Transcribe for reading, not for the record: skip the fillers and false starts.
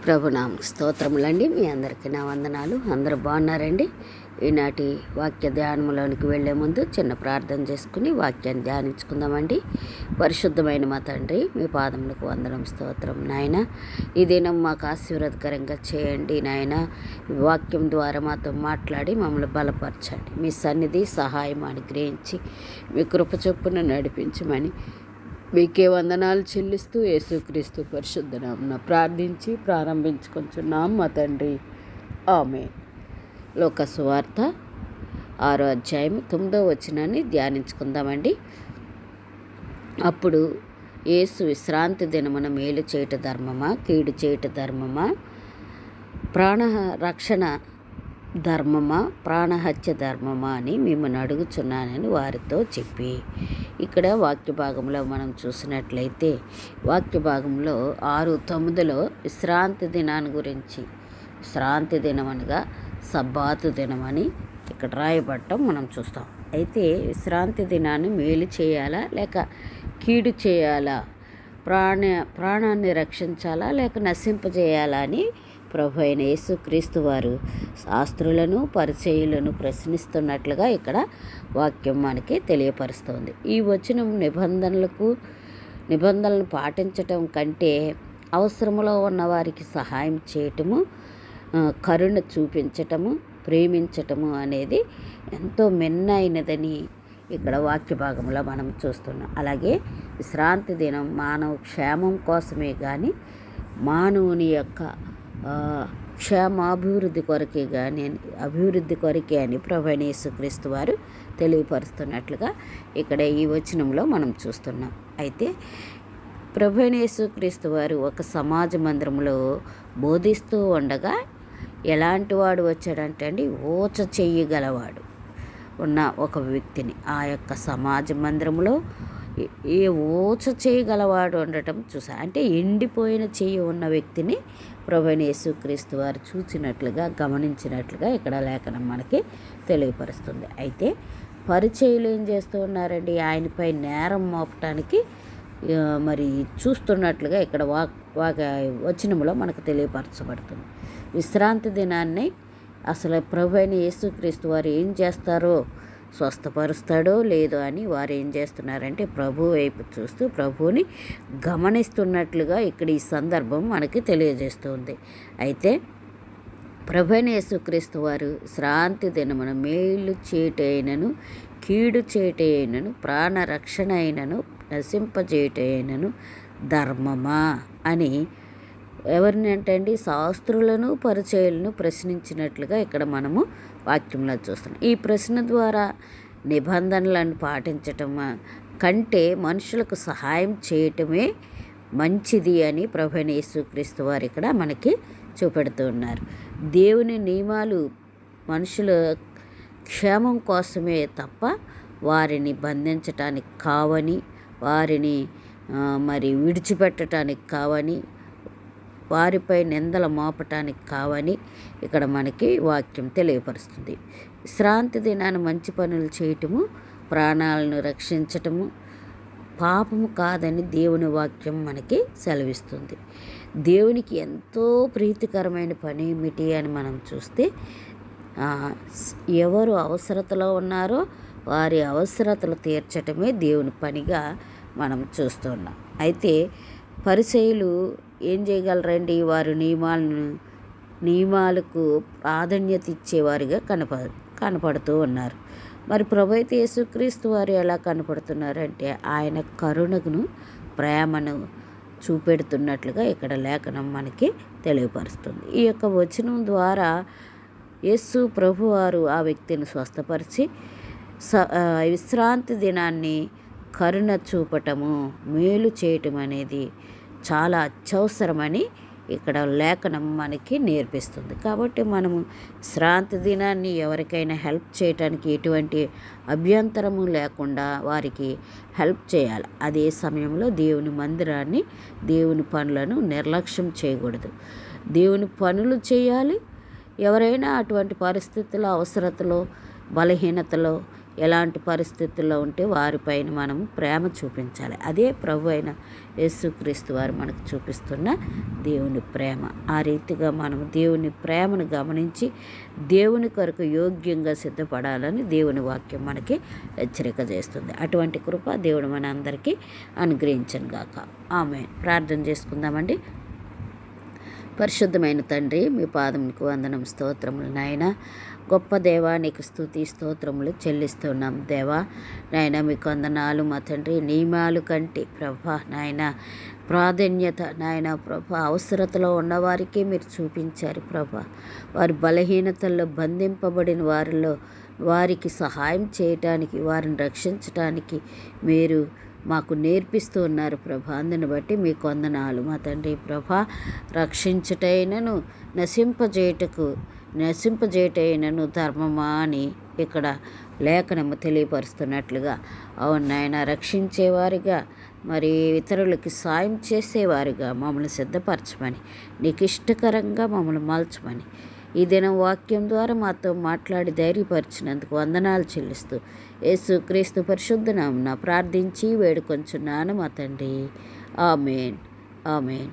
ప్రభునామ స్తోత్రములండి. మీ అందరికీ నా వందనాలు. అందరూ బాగున్నారండి. ఈనాటి వాక్య ధ్యానములోనికి వెళ్లే ముందు చిన్న ప్రార్థన చేసుకుని వాక్యాన్ని ధ్యానించుకుందామండి. పరిశుద్ధమైన మా తండ్రి, మీ పాదములకు వందనం స్తోత్రం. నాయన, ఈ దినం మాకు ఆశీర్వాదకరంగా చేయండి. నాయన, వాక్యం ద్వారా మాతో మాట్లాడి మమ్మల్ని బలపరచండి. మీ సన్నిధి సహాయం అనుగ్రహించి మీ కృప చొప్పున నడిపించమని మీకే వందనాలు చెల్లిస్తూ యేసుక్రీస్తు పరిశుద్ధ నామమున ప్రార్థించి ప్రారంభించుకొంచున్నాం మా తండ్రి. ఆమేన్. లోక సువార్త 6వ అధ్యాయం 9వ వచనాన్ని ధ్యానించుకుందామండి. అప్పుడు యేసు, విశ్రాంతి దినమున మేలు చేయుట ధర్మమా, కీడు చేయుట ధర్మమా, ప్రాణ రక్షణ ధర్మమా, ప్రాణహత్య ధర్మమా అని మిమ్మల్ని అడుగుచున్నానని వారితో చెప్పి, ఇక్కడ వాక్య భాగంలో మనం చూసినట్లయితే వాక్య భాగంలో 6:9లో విశ్రాంతి దినాన్ని గురించి, విశ్రాంతి దినం అనగా సబ్బాతు దినం అని ఇక్కడ రాయబడటం మనం చూస్తాం. అయితే విశ్రాంతి దినాన్ని మేలు చేయాలా లేక కీడు చేయాలా, ప్రాణాన్ని రక్షించాలా లేక నశింపజేయాలా అని ప్రభు అయిన యేసుక్రీస్తు వారు శాస్త్రులను పరిచయులను ప్రశ్నిస్తున్నట్లుగా ఇక్కడ వాక్యం మనకి తెలియపరుస్తుంది. ఈ వచనం నిబంధనలను పాటించటం కంటే అవసరములో ఉన్న వారికి సహాయం చేయటము, కరుణ చూపించటము, ప్రేమించటము అనేది ఎంతో మిన్నైనదని ఇక్కడ వాక్య భాగంలో మనం చూస్తున్నాం. అలాగే విశ్రాంతి దినం మానవ క్షేమం కోసమే కానీ మానవుని యొక్క క్షేమాభివృద్ధి కొరకే కానీ అభివృద్ధి కొరకే అని ప్రభు అయిన యేసుక్రీస్తు వారు తెలియపరుస్తున్నట్లుగా ఇక్కడ ఈ వచనంలో మనం చూస్తున్నాం. అయితే ప్రభు అయిన యేసుక్రీస్తు వారు ఒక సమాజ మందిరంలో బోధిస్తూ ఉండగా ఎలాంటి వాడు వచ్చాడంటే అండి, ఊచ చెయ్యగలవాడు ఉన్న ఒక వ్యక్తిని ఆ యొక్క సమాజ మందిరంలో ఏ ఊచ చేయగలవాడు ఉండటం చూసా. అంటే ఎండిపోయిన చెయ్యి ఉన్న వ్యక్తిని ప్రభు అయిన యేసుక్రీస్తు వారు చూసినట్లుగా గమనించినట్లుగా ఇక్కడ లేఖనం మనకి తెలియపరుస్తుంది. అయితే పరిచయులు ఏం చేస్తూ ఉన్నారండి, ఆయనపై నేరం మోపటానికి మరి చూస్తున్నట్లుగా ఇక్కడ వచనంలో మనకు తెలియపరచబడుతుంది. విశ్రాంతి దినాన్ని అసలు ప్రభు అయిన యేసుక్రీస్తు వారు ఏం చేస్తారో, స్వస్థపరుస్తాడో లేదో అని వారు ఏం చేస్తున్నారంటే ప్రభు వైపు చూస్తూ ప్రభువుని గమనిస్తున్నట్లుగా ఇక్కడ ఈ సందర్భం మనకి తెలియజేస్తుంది. అయితే ప్రభు అయిన యేసుక్రీస్తు వారు శ్రాంతి దినమున మేలు చేటైనను కీడు చేటైనను ప్రాణరక్షణ అయినను నశింపజేయటైనను ధర్మమా అని ఎవరిని అంటే అండి, శాస్త్రులను పరిచయులను ప్రశ్నించినట్లుగా ఇక్కడ మనము వాక్యంలో చూస్తున్నాం. ఈ ప్రశ్న ద్వారా నిబంధనలను పాటించటం కంటే మనుషులకు సహాయం చేయటమే మంచిది అని ప్రభు అయిన యేసుక్రీస్తు వారు ఇక్కడ మనకి చూపెడుతూ ఉన్నారు. దేవుని నియమాలు మనుషుల క్షేమం కోసమే తప్ప వారిని బంధించటానికి కావని, వారిని మరి విడిచిపెట్టడానికి కావని, వారిపై నిందలు మోపటానికి కావని ఇక్కడ మనకి వాక్యం తెలియపరుస్తుంది. విశ్రాంతి దినాన్ని మంచి పనులు చేయటము, ప్రాణాలను రక్షించటము పాపము కాదని దేవుని వాక్యం మనకి సెలవిస్తుంది. దేవునికి ఎంతో ప్రీతికరమైన పని ఏమిటి అని మనం చూస్తే, ఎవరు అవసరతలో ఉన్నారో వారి అవసరతలు తీర్చటమే దేవుని పనిగా మనం చూస్తున్నాం. అయితే పరిచయులు ఏం చేయగలరండి, వారు నియమాలకు ప్రాధాన్యత ఇచ్చేవారిగా కనపడుతూ ఉన్నారు. మరి ప్రభు అయితే యేసుక్రీస్తు వారు ఎలా కనపడుతున్నారంటే ఆయన కరుణను, ప్రేమను చూపెడుతున్నట్లుగా ఇక్కడ లేఖనం మనకి తెలియపరుస్తుంది. ఈ యొక్క వచనం ద్వారా యేసు ప్రభువారు ఆ వ్యక్తిని స్వస్థపరిచి విశ్రాంతి దినాన్ని కరుణ చూపటము, మేలు చేయటం అనేది చాలా అత్యవసరమని ఇక్కడ లేఖనం మనకి నేర్పిస్తుంది. కాబట్టి మనము శ్రాంతి దినాన్ని ఎవరికైనా హెల్ప్ చేయటానికి ఎటువంటి అభ్యంతరము లేకుండా వారికి హెల్ప్ చేయాలి. అదే సమయంలో దేవుని మందిరాన్ని, దేవుని పనులను నిర్లక్ష్యం చేయకూడదు. దేవుని పనులు చేయాలి. ఎవరైనా అటువంటి పరిస్థితుల్లో, అవసరతలో, బలహీనతలో ఎలాంటి పరిస్థితుల్లో ఉంటే వారిపైన మనం ప్రేమ చూపించాలి. అదే ప్రభు అయిన యేసుక్రీస్తు వారు మనకు చూపిస్తున్న దేవుని ప్రేమ. ఆ రీతిగా మనం దేవుని ప్రేమను గమనించి దేవుని కొరకు యోగ్యంగా సిద్ధపడాలని దేవుని వాక్యం మనకి హెచ్చరిక చేస్తుంది. అటువంటి కృప దేవుడు మన అందరికీ అనుగ్రహించను గాక. ఆమేన్. ప్రార్థన చేసుకుందామండి. పరిశుద్ధమైన తండ్రి, మీ పాదములకు వందనం, స్తోత్రములు నాయన. గొప్ప దేవా, నీకు స్తుతి స్తోత్రములు చెల్లిస్తున్నాం దేవా. నాయన మీకు వందనాలు మా తండ్రి. నియమాలు కంటే ప్రభా నాయన ప్రాధాన్యత నాయన ప్రభా అవసరతలో ఉన్నవారికే మీరు చూపించారు ప్రభా. వారి బలహీనతల్లో బంధింపబడిన వారికి సహాయం చేయటానికి, వారిని రక్షించటానికి మీరు మాకు నేర్పిస్తూ ఉన్నారు ప్రభా. అందుని బట్టి మీకు వందనాలు మా తండ్రి ప్రభా. రక్షించుటైనను నశింపజేయటైనను ధర్మమా అని ఇక్కడ లేఖనము తెలియపరుస్తున్నట్లుగా, అవును నాయన, రక్షించేవారిగా మరి ఇతరులకి సాయం చేసేవారిగా మమ్మల్ని సిద్ధపరచమని, నీకు ఇష్టకరంగా మమ్మల్ని మలచమని ఈ దినం వాక్యం ద్వారా మాతో మాట్లాడి ధైర్యపరిచినందుకు వందనాలు చెల్లిస్తూ యేసుక్రీస్తు పరిశుద్ధ నామమున ప్రార్థించి వేడుకొంచున్నాను మా తండ్రి. ఆమేన్. ఆమేన్.